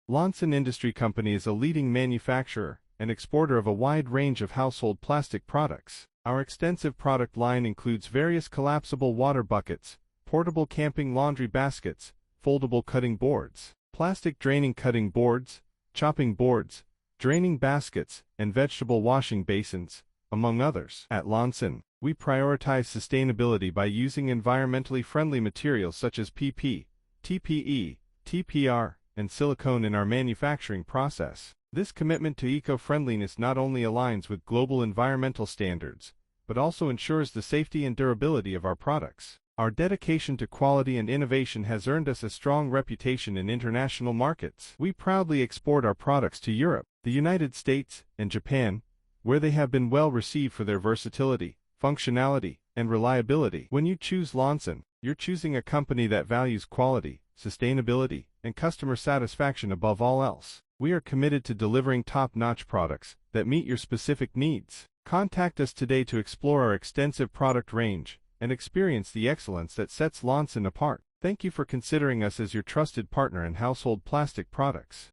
Lonsign Industry Company is a leading manufacturer and exporter of a wide range of household plastic products. Our extensive product line includes various collapsible water buckets, portable camping laundry baskets, foldable cutting boards, plastic draining cutting boards, chopping boards, draining baskets, and vegetable washing basins, among others. At Lonsign, we prioritize sustainability by using environmentally friendly materials such as PP, TPE, TPR, and silicone in our manufacturing process. This commitment to eco-friendliness not only aligns with global environmental standards, but also ensures the safety and durability of our products. Our dedication to quality and innovation has earned us a strong reputation in international markets. We proudly export our products to Europe, the United States, and Japan, where they have been well received for their versatility, functionality, and reliability. When you choose Lonsign, you're choosing a company that values quality, sustainability, and customer satisfaction above all else. We are committed to delivering top-notch products that meet your specific needs. Contact us today to explore our extensive product range and experience the excellence that sets Lonsign apart. Thank you for considering us as your trusted partner in household plastic products.